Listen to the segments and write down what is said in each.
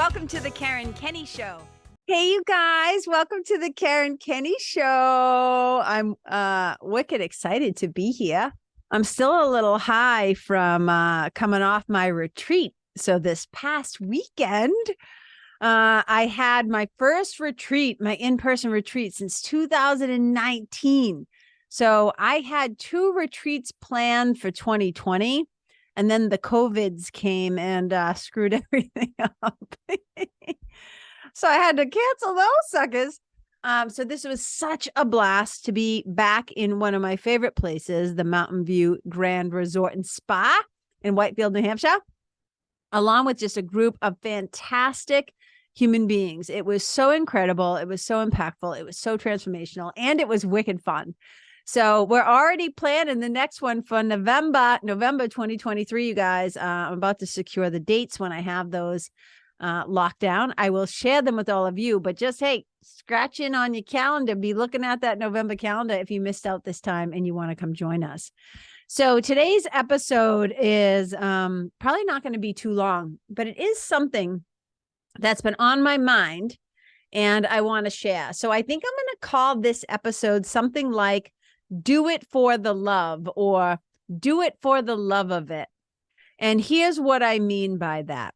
Welcome to the Karen Kenney Show. Hey, you guys, welcome to the Karen Kenney Show. I'm wicked excited to be here. I'm still a little high from coming off my retreat. So this past weekend, I had my first retreat, my in-person retreat since 2019. So I had 2 retreats planned for 2020. And then the COVIDs came and screwed everything up. So I had to cancel those suckers. So this was such a blast to be back in one of my favorite places, the Mountain View Grand Resort and Spa in Whitefield, New Hampshire, along with just a group of fantastic human beings. It was so incredible. It was so impactful. It was so transformational, and it was wicked fun. So we're already planning the next one for November 2023, you guys. I'm about to secure the dates when I have those locked down. I will share them with all of you, but just, hey, scratch in on your calendar. Be looking at that November calendar if you missed out this time and you want to come join us. So today's episode is probably not going to be too long, but it is something that's been on my mind and I want to share. So I think I'm going to call this episode something like "Do It for the Love" or "Do It for the Love of It." And here's what I mean by that.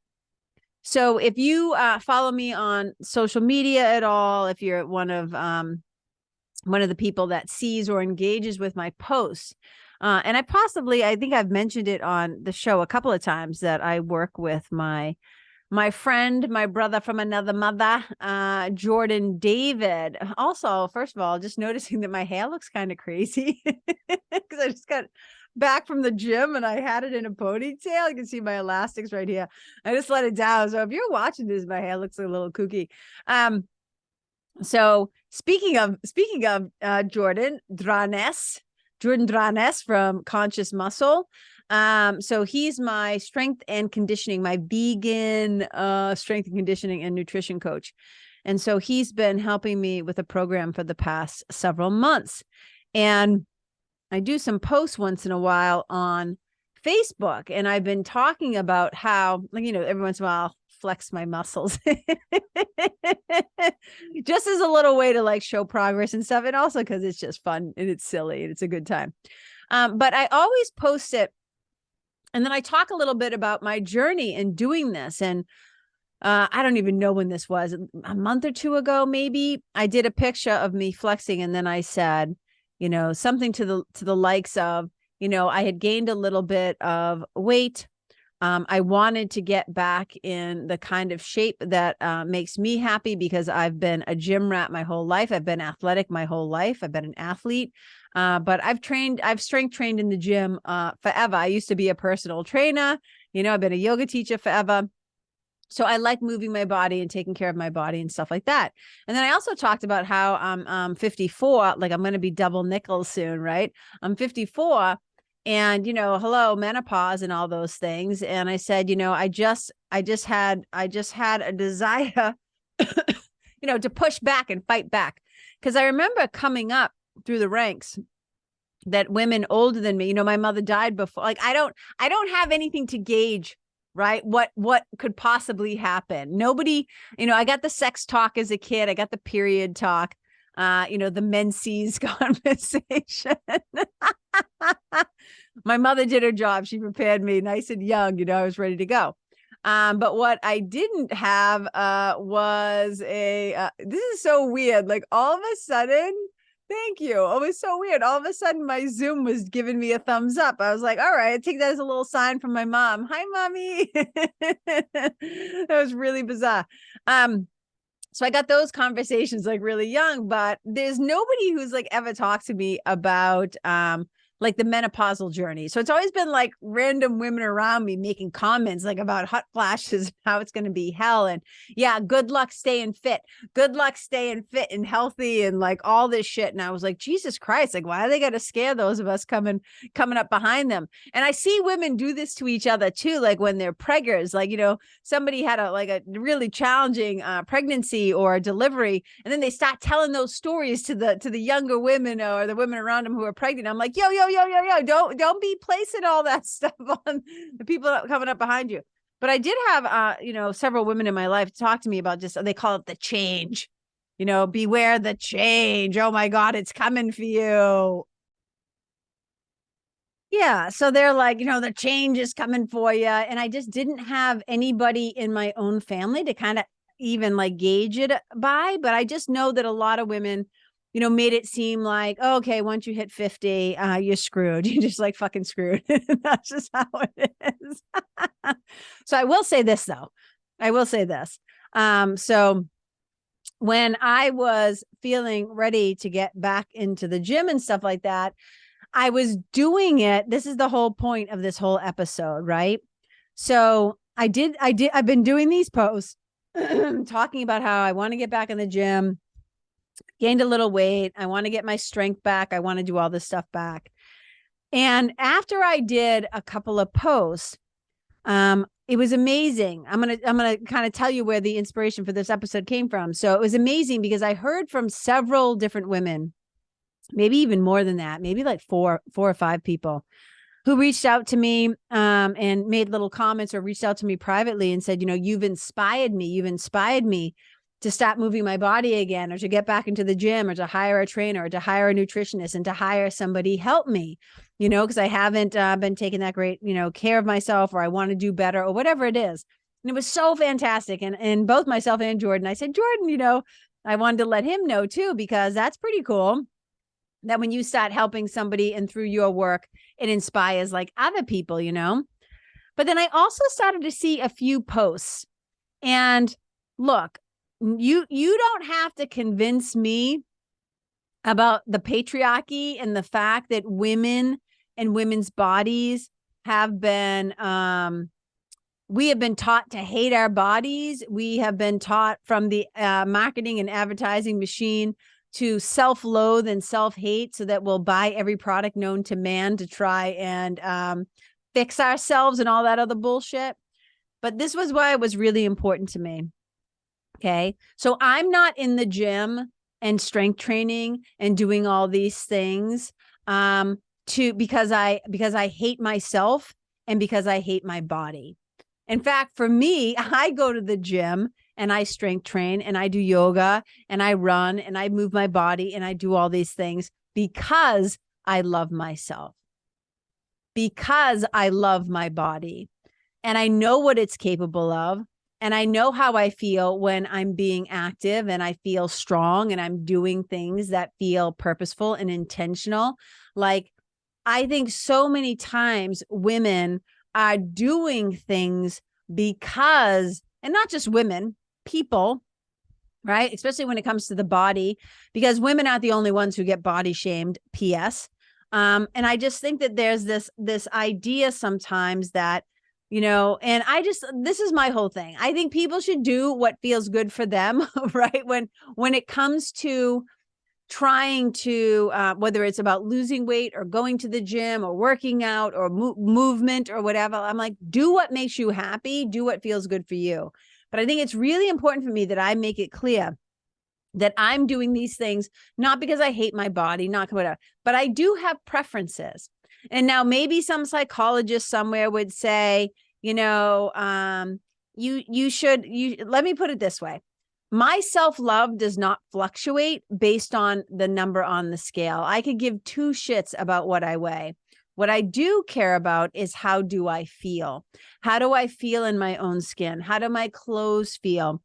So if you follow me on social media at all, if you're one of the people that sees or engages with my posts, and I think I've mentioned it on the show a couple of times that I work with my friend, my brother from another mother, Jordan David. Also, first of all, just noticing that my hair looks kind of crazy because I just got back from the gym and I had it in a ponytail. You can see my elastics right here. I just let it down. So if you're watching this, my hair looks a little kooky. So speaking of Jordan Dranes from Conscious Muscle. So he's my strength and conditioning, my vegan strength and conditioning and nutrition coach. And so he's been helping me with a program for the past several months. And I do some posts once in a while on Facebook, and I've been talking about how, every once in a while I'll flex my muscles just as a little way to show progress and stuff. And also because it's just fun and it's silly and it's a good time. But I always post it. And then I talk a little bit about my journey in doing this. And I don't even know when this was, a month or 2 ago, maybe. I did a picture of me flexing. And then I said, something to the likes of, I had gained a little bit of weight. I wanted to get back in the kind of shape that makes me happy because I've been a gym rat my whole life. I've been athletic my whole life. I've been an athlete. But I've strength trained in the gym forever. I used to be a personal trainer. I've been a yoga teacher forever. So I like moving my body and taking care of my body and stuff like that. And then I also talked about how I'm 54, I'm going to be double nickels soon, right? I'm 54 and, hello, menopause and all those things. And I said, I just had a desire, to push back and fight back. Because I remember coming up through the ranks that women older than me, my mother died before, I don't have anything to gauge, right? What could possibly happen? Nobody, I got the sex talk as a kid. I got the period talk, the menses conversation. My mother did her job. She prepared me nice and young, I was ready to go. But what I didn't have was this is so weird. All of a sudden, thank you. It was so weird. All of a sudden, my Zoom was giving me a thumbs up. I was like, all right, I take that as a little sign from my mom. Hi, mommy. That was really bizarre. So I got those conversations really young, but there's nobody who's ever talked to me about the menopausal journey. So it's always been random women around me making comments about hot flashes, how it's going to be hell. And yeah, good luck staying fit. Good luck staying fit and healthy and all this shit. And I was like, Jesus Christ, why are they going to scare those of us coming up behind them? And I see women do this to each other too. When they're preggers, somebody had a really challenging pregnancy or delivery. And then they start telling those stories to the younger women or the women around them who are pregnant. I'm like, yo, don't be placing all that stuff on the people coming up behind you. But I did have, several women in my life talk to me about they call it the change, beware the change. Oh my God, it's coming for you. Yeah. So they're like, the change is coming for you. And I just didn't have anybody in my own family to kind of even like gauge it by. But I just know that a lot of women, made it seem like, oh, okay, once you hit 50, you're screwed. You're just like fucking screwed. That's just how it is. So I will say this, though. I will say this. So when I was feeling ready to get back into the gym and stuff like that, I was doing it. This is the whole point of this whole episode, right? So I've been doing these posts talking about how I want to get back in the gym, gained a little weight. I want to get my strength back. I want to do all this stuff back. And after I did a couple of posts, it was amazing. I'm going to kind of tell you where the inspiration for this episode came from. So it was amazing because I heard from several different women, maybe even more than that, maybe like four or five people who reached out to me and made little comments or reached out to me privately and said, you've inspired me. You've inspired me to stop moving my body again, or to get back into the gym, or to hire a trainer, or to hire a nutritionist, and to hire somebody help me, because I haven't been taking that great, care of myself, or I want to do better, or whatever it is. And it was so fantastic. And both myself and Jordan, I said, Jordan, I wanted to let him know too, because that's pretty cool that when you start helping somebody and through your work, it inspires like other people, But then I also started to see a few posts, and look, you don't have to convince me about the patriarchy and the fact that women and women's bodies have been, we have been taught to hate our bodies. We have been taught from the marketing and advertising machine to self-loathe and self-hate, so that we'll buy every product known to man to try and fix ourselves and all that other bullshit. But this was why it was really important to me. Okay. So I'm not in the gym and strength training and doing all these things because I hate myself and because I hate my body. In fact, for me, I go to the gym and I strength train and I do yoga and I run and I move my body and I do all these things because I love myself, because I love my body, and I know what it's capable of. And I know how I feel when I'm being active and I feel strong and I'm doing things that feel purposeful and intentional. Like, I think so many times women are doing things because, and not just women, people, right? Especially when it comes to the body, because women aren't the only ones who get body shamed, PS. And I just think that there's this idea sometimes that, and this is my whole thing. I think people should do what feels good for them, right? When it comes to trying to, whether it's about losing weight or going to the gym or working out or movement or whatever, I'm like, do what makes you happy, do what feels good for you. But I think it's really important for me that I make it clear that I'm doing these things, not because I hate my body, not whatever, but I do have preferences. And now maybe some psychologist somewhere would say, you should, let me put it this way. My self-love does not fluctuate based on the number on the scale. I could give two shits about what I weigh. What I do care about is, how do I feel? How do I feel in my own skin? How do my clothes feel?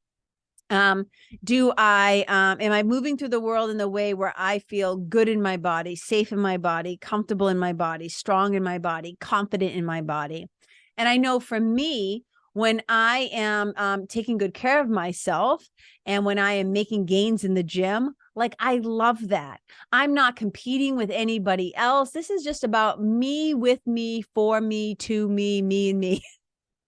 Am I moving through the world in the way where I feel good in my body, safe in my body, comfortable in my body, strong in my body, confident in my body? And I know for me, when I am taking good care of myself and when I am making gains in the gym, like, I love that. I'm not competing with anybody else. This is just about me, with me, for me, to me, me and me.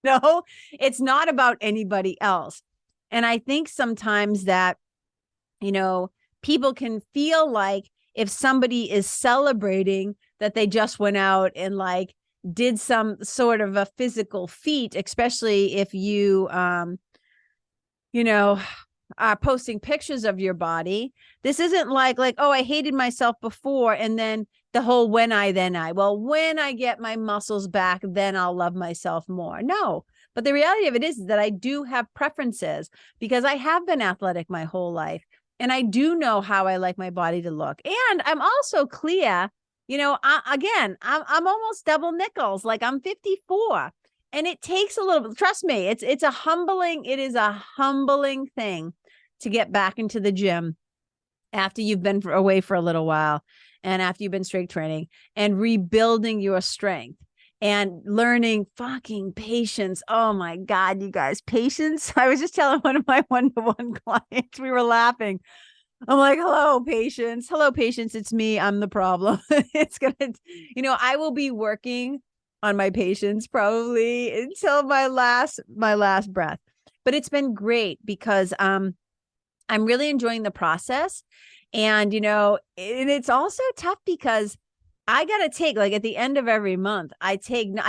No, it's not about anybody else. And I think sometimes that, people can feel like if somebody is celebrating that they just went out and like did some sort of a physical feat, especially if you, are posting pictures of your body. This isn't like, oh, I hated myself before. And then the whole when I get my muscles back, then I'll love myself more. No, But the reality of it is that I do have preferences because I have been athletic my whole life. And I do know how I like my body to look. And I'm also clear, I'm almost double nickels. Like I'm 54. And it takes a little, trust me, it is a humbling thing to get back into the gym after you've been away for a little while and after you've been strength training and rebuilding your strength and learning fucking patience. Oh my God, you guys, patience. I was just telling one of my one-to-one clients, we were laughing. I'm like, hello, patience. Hello, patience. It's me. I'm the problem. I will be working on my patience probably until my last breath. But it's been great because I'm really enjoying the process. And, and it's also tough because I got to take, like at the end of every month, I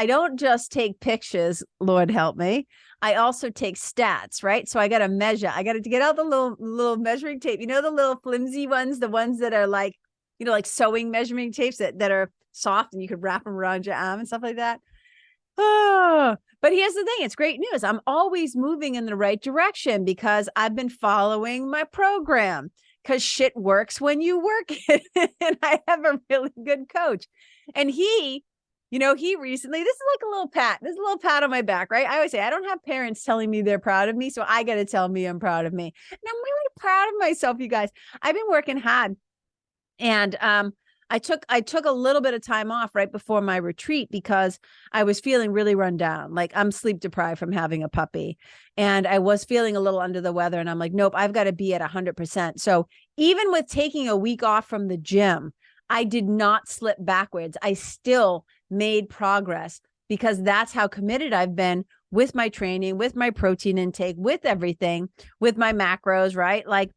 don't just take pictures, Lord help me. I also take stats, right? So I got to measure. I got to get out the little measuring tape, the little flimsy ones, the ones that are like, like sewing measuring tapes that are soft and you could wrap them around your arm and stuff like that. Oh, but here's the thing. It's great news. I'm always moving in the right direction because I've been following my program because shit works when you work it. And I have a really good coach. And he recently, this is like a little pat. This is a little pat on my back, right? I always say, I don't have parents telling me they're proud of me. So I got to tell me I'm proud of me. And I'm really proud of myself, you guys. I've been working hard. And I took a little bit of time off right before my retreat because I was feeling really run down. Like I'm sleep deprived from having a puppy and I was feeling a little under the weather. And I'm like, nope, I've got to be at 100%. So even with taking a week off from the gym, I did not slip backwards. I still made progress because that's how committed I've been with my training, with my protein intake, with everything, with my macros, right? Like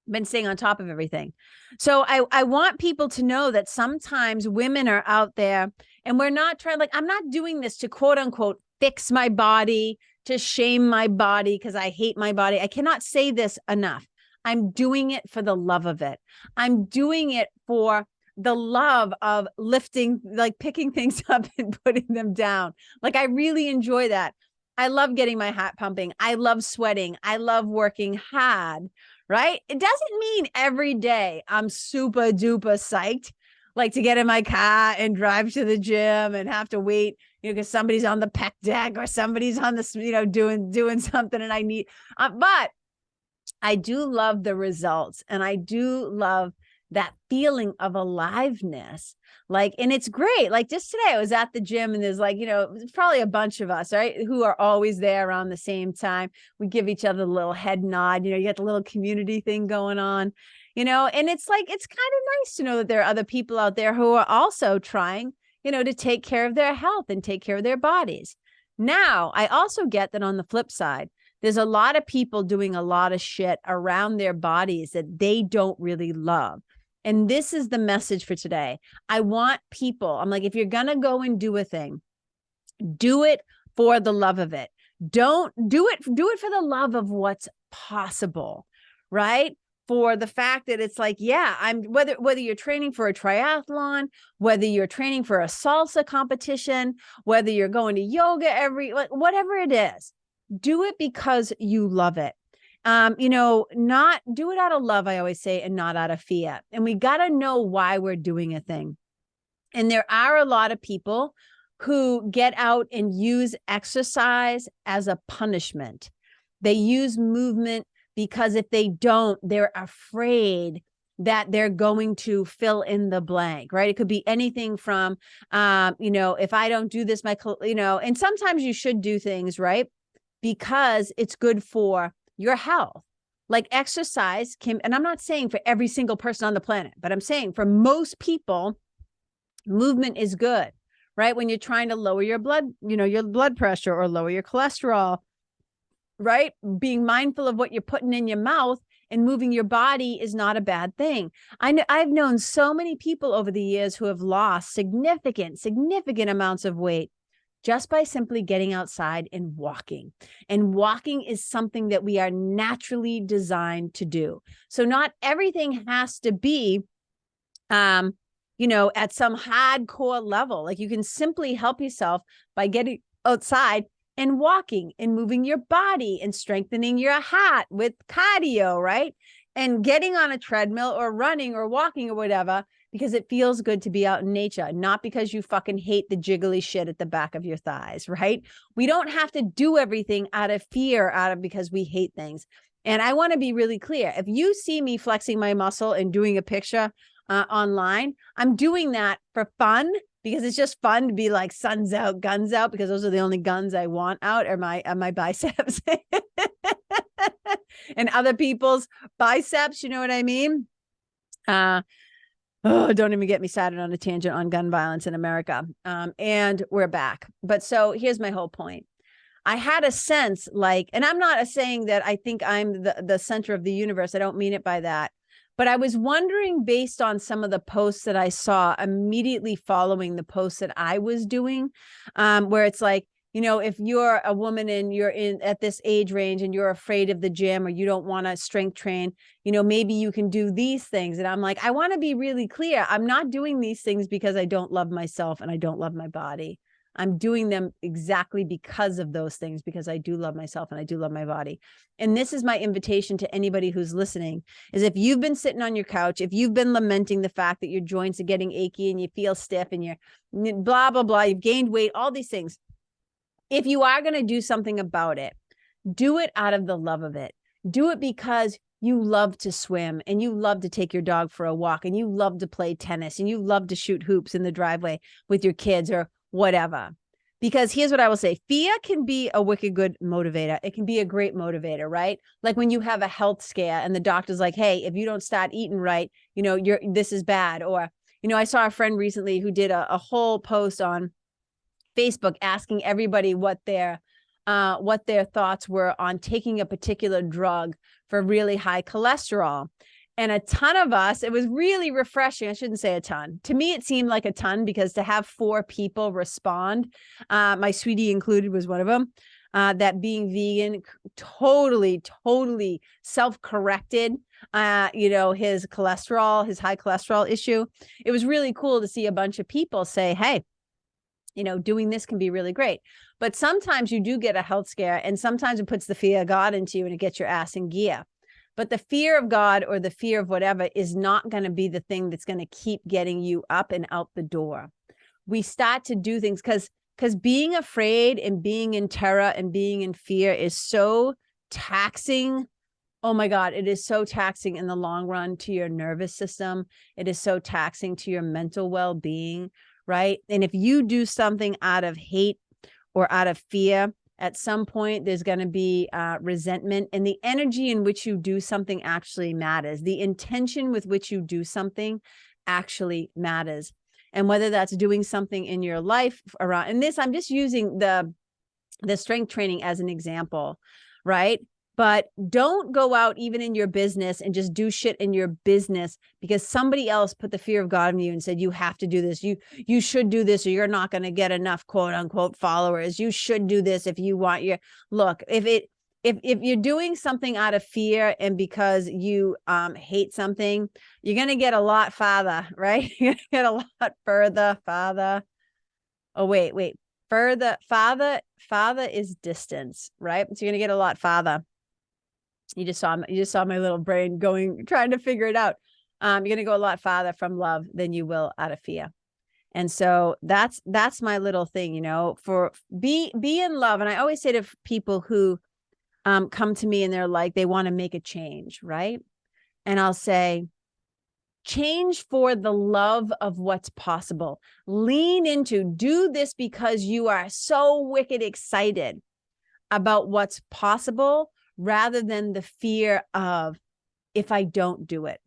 been staying on top of everything. So I want people to know that sometimes women are out there and we're not trying, like, I'm not doing this to quote unquote, fix my body, to shame my body because I hate my body. I cannot say this enough. I'm doing it for the love of it. I'm doing it for the love of lifting, like picking things up and putting them down. Like I really enjoy that. I love getting my heart pumping. I love sweating. I love working hard. Right? It doesn't mean every day I'm super duper psyched, like to get in my car and drive to the gym and have to wait, because somebody's on the pec deck or somebody's on the, doing something and I need, but I do love the results and I do love that feeling of aliveness. Like, and it's great. Like just today I was at the gym and there's like, probably a bunch of us, right, who are always there around the same time. We give each other a little head nod, you get the little community thing going on, and it's like, it's kind of nice to know that there are other people out there who are also trying, to take care of their health and take care of their bodies. Now, I also get that on the flip side, there's a lot of people doing a lot of shit around their bodies that they don't really love. And this is the message for today. I want people, I'm like, if you're going to go and do a thing, do it for the love of it. Don't do it for the love of what's possible, right? For the fact that it's like, yeah, whether you're training for a triathlon, whether you're training for a salsa competition, whether you're going to yoga whatever it is, do it because you love it. Not do it out of love, I always say, and not out of fear. And we got to know why we're doing a thing. And there are a lot of people who get out and use exercise as a punishment. They use movement because if they don't, they're afraid that they're going to fill in the blank, right? It could be anything from, if I don't do this, and sometimes you should do things, right? Because it's good for your health. Like exercise and I'm not saying for every single person on the planet, but I'm saying for most people, movement is good, right? When you're trying to lower your blood pressure or lower your cholesterol, right? Being mindful of what you're putting in your mouth and moving your body is not a bad thing. I've known so many people over the years who have lost significant amounts of weight just by simply getting outside and walking. And walking is something that we are naturally designed to do. So not everything has to be, at some hardcore level. Like you can simply help yourself by getting outside and walking and moving your body and strengthening your heart with cardio, right? And getting on a treadmill or running or walking or whatever, because it feels good to be out in nature, not because you fucking hate the jiggly shit at the back of your thighs, right? We don't have to do everything out of fear, because we hate things. And I want to be really clear. If you see me flexing my muscle and doing a picture online, I'm doing that for fun, because it's just fun to be like suns out, guns out, because those are the only guns I want out, are my biceps and other people's biceps. You know what I mean? Oh, don't even get me started on a tangent on gun violence in America. And we're back. But so here's my whole point. I had a sense like, and I'm not saying that I think I'm the center of the universe. I don't mean it by that. But I was wondering, based on some of the posts that I saw immediately following the posts that I was doing, where it's like, you know, if you're a woman and you're at this age range and you're afraid of the gym, or you don't want to strength train, you know, maybe you can do these things. And I'm like, I want to be really clear. I'm not doing these things because I don't love myself and I don't love my body. I'm doing them exactly because of those things, because I do love myself and I do love my body. And this is my invitation to anybody who's listening, is if you've been sitting on your couch, if you've been lamenting the fact that your joints are getting achy and you feel stiff and you're blah, blah, blah, you've gained weight, all these things. If you are going to do something about it, do it out of the love of it. Do it because you love to swim and you love to take your dog for a walk and you love to play tennis and you love to shoot hoops in the driveway with your kids or whatever. Because here's what I will say. Fear can be a wicked good motivator. It can be a great motivator, right? Like when you have a health scare and the doctor's like, hey, if you don't start eating right, you know, this is bad. Or, you know, I saw a friend recently who did a whole post on Facebook asking everybody what their thoughts were on taking a particular drug for really high cholesterol. And a ton of us, it was really refreshing. I shouldn't say a ton. To me, it seemed like a ton, because to have 4 people respond, my sweetie included was one of them, that being vegan totally self-corrected, you know, his high cholesterol issue. It was really cool to see a bunch of people say, hey, you know, doing this can be really great. But sometimes you do get a health scare, and sometimes it puts the fear of God into you and it gets your ass in gear. But the fear of God or the fear of whatever is not going to be the thing that's going to keep getting you up and out the door. We start to do things because being afraid and being in terror and being in fear is so taxing. Oh my God, it is so taxing in the long run to your nervous system. It is so taxing to your mental well-being, right? And if you do something out of hate or out of fear, at some point, there's going to be resentment, and the energy in which you do something actually matters. The intention with which you do something actually matters. And whether that's doing something in your life around, and this, I'm just using the strength training as an example, right? But don't go out even in your business and just do shit in your business because somebody else put the fear of God in you and said, you have to do this. You should do this, or you're not going to get enough quote unquote followers. You should do this if you want your look. If you're doing something out of fear and because you hate something, you're going to get a lot farther, right? You're going to get a lot farther. Oh, wait. Farther is distance, right? So you're going to get a lot farther. You just saw my little brain trying to figure it out. You're going to go a lot farther from love than you will out of fear. And so that's my little thing, you know, for be in love. And I always say to people who come to me and they're like, they want to make a change, right? And I'll say, change for the love of what's possible. Lean into, do this because you are so wicked excited about what's possible, rather than the fear of, if I don't do it.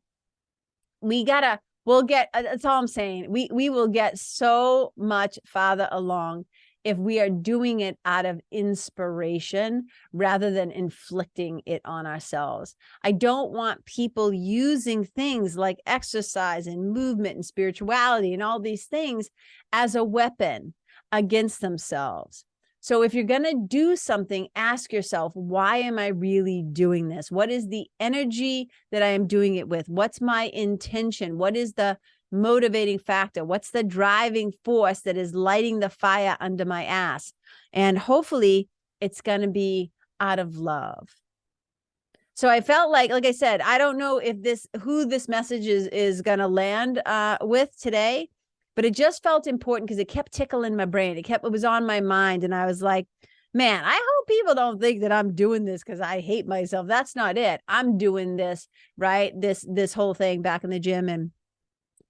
That's all I'm saying. We will get so much farther along if we are doing it out of inspiration rather than inflicting it on ourselves. I don't want people using things like exercise and movement and spirituality and all these things as a weapon against themselves. So if you're going to do something, ask yourself, why am I really doing this? What is the energy that I am doing it with? What's my intention? What is the motivating factor? What's the driving force that is lighting the fire under my ass? And hopefully it's going to be out of love. So I felt like I said, I don't know if who this message is going to land with today, but it just felt important because it kept tickling my brain. It was on my mind. And I was like, man, I hope people don't think that I'm doing this because I hate myself. That's not it. I'm doing this, right? This whole thing back in the gym. And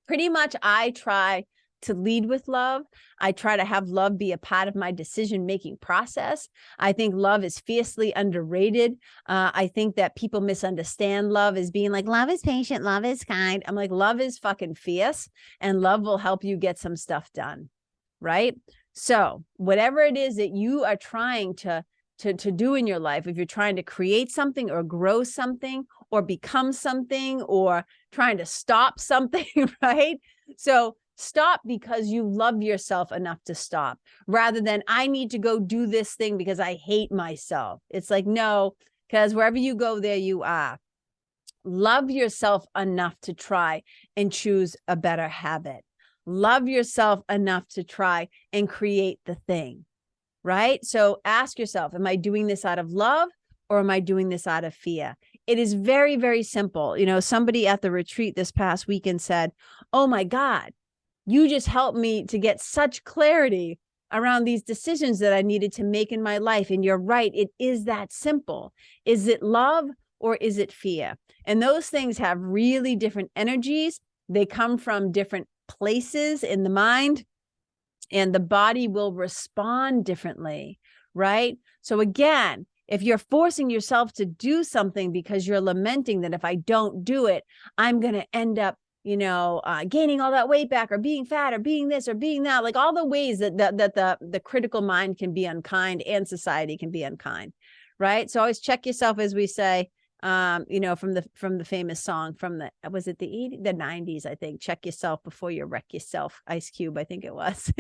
pretty much I try to lead with love. I try to have love be a part of my decision-making process. I think love is fiercely underrated. I think that people misunderstand love as being like, love is patient, love is kind. I'm like, love is fucking fierce, and love will help you get some stuff done, right? So whatever it is that you are trying to do in your life, if you're trying to create something or grow something or become something or trying to stop something, right? So stop because you love yourself enough to stop, rather than I need to go do this thing because I hate myself. It's like, no, because wherever you go, there you are. Love yourself enough to try and choose a better habit. Love yourself enough to try and create the thing, right? So ask yourself, am I doing this out of love or am I doing this out of fear? It is very, very simple. You know, somebody at the retreat this past weekend said, oh my God, you just helped me to get such clarity around these decisions that I needed to make in my life. And you're right, it is that simple. Is it love or is it fear? And those things have really different energies. They come from different places in the mind, and the body will respond differently, right? So again, if you're forcing yourself to do something because you're lamenting that if I don't do it, I'm going to end up, gaining all that weight back or being fat or being this or being that, like all the ways that the critical mind can be unkind and society can be unkind, right? So always check yourself, as we say, from the famous song was it the 90s, I think, check yourself before you wreck yourself. Ice Cube, I think it was.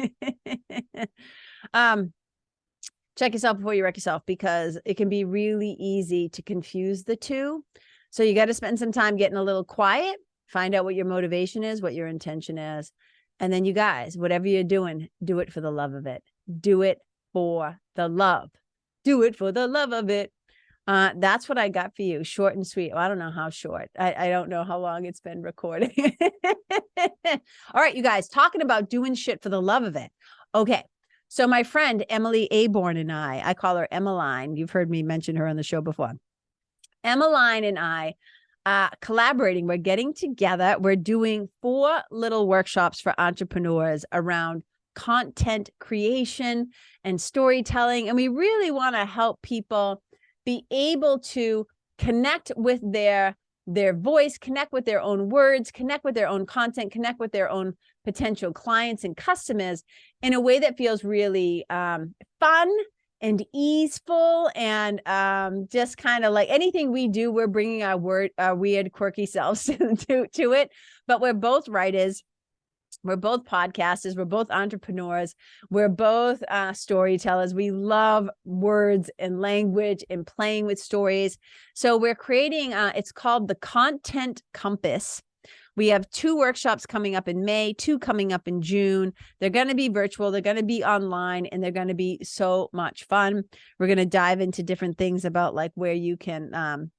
Check yourself before you wreck yourself, because it can be really easy to confuse the two. So you got to spend some time getting a little quiet, find out what your motivation is, what your intention is. And then you guys, whatever you're doing, do it for the love of it. Do it for the love. Do it for the love of it. That's what I got for you. Short and sweet. Well, I don't know how short. I don't know how long it's been recording. All right, you guys, talking about doing shit for the love of it. Okay. So my friend, Emily Aborn, and I call her Emmeline. You've heard me mention her on the show before. Emmeline and I, collaborating, we're getting together. We're doing 4 little workshops for entrepreneurs around content creation and storytelling. And we really want to help people be able to connect with their voice, connect with their own words, connect with their own content, connect with their own potential clients and customers in a way that feels really fun and easeful, and just kind of like anything we do, we're bringing our weird, quirky selves to it. But we're both writers. We're both podcasters. We're both entrepreneurs. We're both storytellers. We love words and language and playing with stories. So we're creating, it's called the Content Compass. We have 2 workshops coming up in May, 2 coming up in June. They're going to be virtual. They're going to be online, and they're going to be so much fun. We're going to dive into different things about like where you can,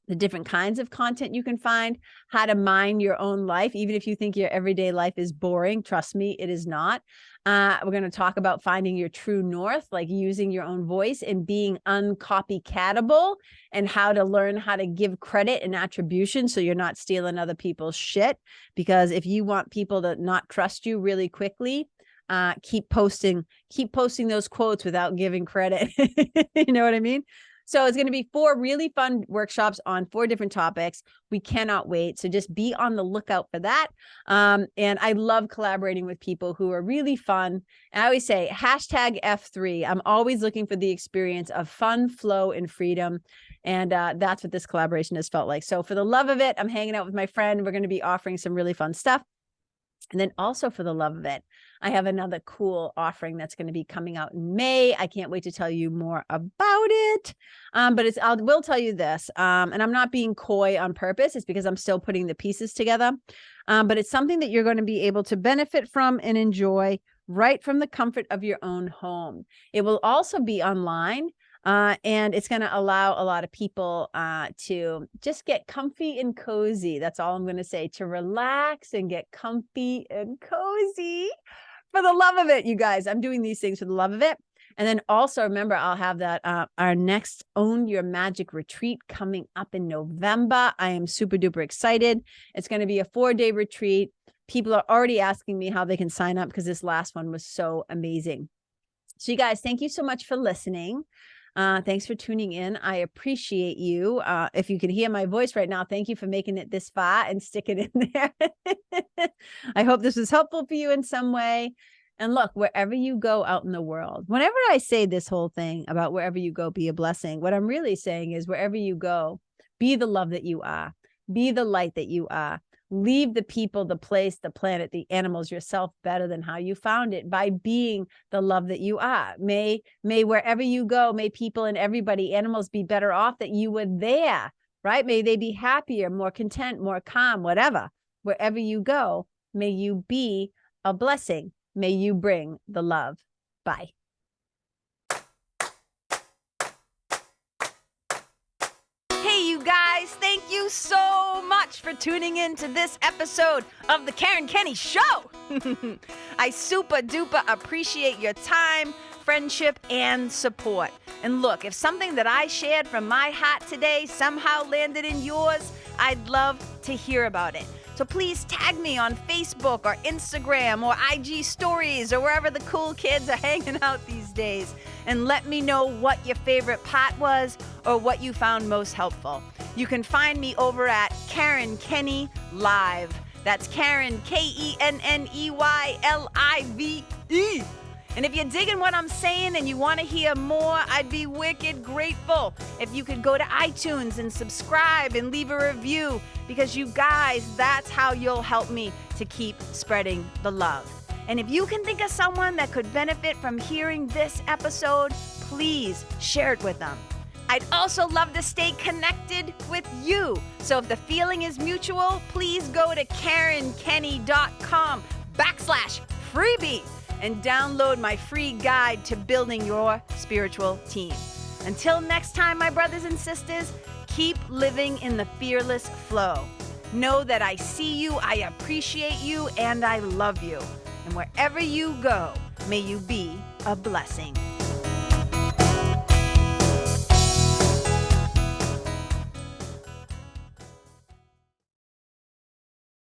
the different kinds of content you can find, how to mine your own life. Even if you think your everyday life is boring, trust me, it is not. We're going to talk about finding your true north, like using your own voice and being uncopycatable, and how to learn how to give credit and attribution so you're not stealing other people's shit. Because if you want people to not trust you really quickly, keep posting those quotes without giving credit. You know what I mean? So it's going to be 4 really fun workshops on 4 different topics. We cannot wait. So just be on the lookout for that. And I love collaborating with people who are really fun. And I always say #F3. I'm always looking for the experience of fun, flow, and freedom. And that's what this collaboration has felt like. So for the love of it, I'm hanging out with my friend. We're going to be offering some really fun stuff. And then also for the love of it, I have another cool offering that's going to be coming out in May. I can't wait to tell you more about it. But I will tell you this, and I'm not being coy on purpose. It's because I'm still putting the pieces together. But it's something that you're going to be able to benefit from and enjoy right from the comfort of your own home. It will also be online. And it's going to allow a lot of people to just get comfy and cozy. That's all I'm going to say, to relax and get comfy and cozy for the love of it, you guys. I'm doing these things for the love of it. And then also remember, I'll have that our next Own Your Magic retreat coming up in November. I am super duper excited. It's going to be a 4-day retreat. People are already asking me how they can sign up because this last one was so amazing. So you guys, thank you so much for listening. Thanks for tuning in. I appreciate you. If you can hear my voice right now, thank you for making it this far and sticking in there. I hope this was helpful for you in some way. And look, wherever you go out in the world, whenever I say this whole thing about wherever you go, be a blessing, what I'm really saying is wherever you go, be the love that you are, be the light that you are. Leave the people, the place, the planet, the animals, yourself better than how you found it by being the love that you are. May wherever you go, may people and everybody, animals be better off that you were there, right? May they be happier, more content, more calm, whatever. Wherever you go, may you be a blessing. May you bring the love. Bye. Hey, you guys, thank you so much for tuning in to this episode of The Karen Kenney Show. I super duper appreciate your time, friendship, and support. And look, if something that I shared from my heart today somehow landed in yours, I'd love to hear about it. So please tag me on Facebook or Instagram or IG stories or wherever the cool kids are hanging out these days, and let me know what your favorite part was or what you found most helpful. You can find me over at Karen Kenney Live. That's Karen, KenneYlive. And if you're digging what I'm saying and you want to hear more, I'd be wicked grateful if you could go to iTunes and subscribe and leave a review, because you guys, that's how you'll help me to keep spreading the love. And if you can think of someone that could benefit from hearing this episode, please share it with them. I'd also love to stay connected with you. So if the feeling is mutual, please go to KarenKenney.com/freebie and download my free guide to building your spiritual team. Until next time, my brothers and sisters, keep living in the fearless flow. Know that I see you, I appreciate you, and I love you. And wherever you go, may you be a blessing.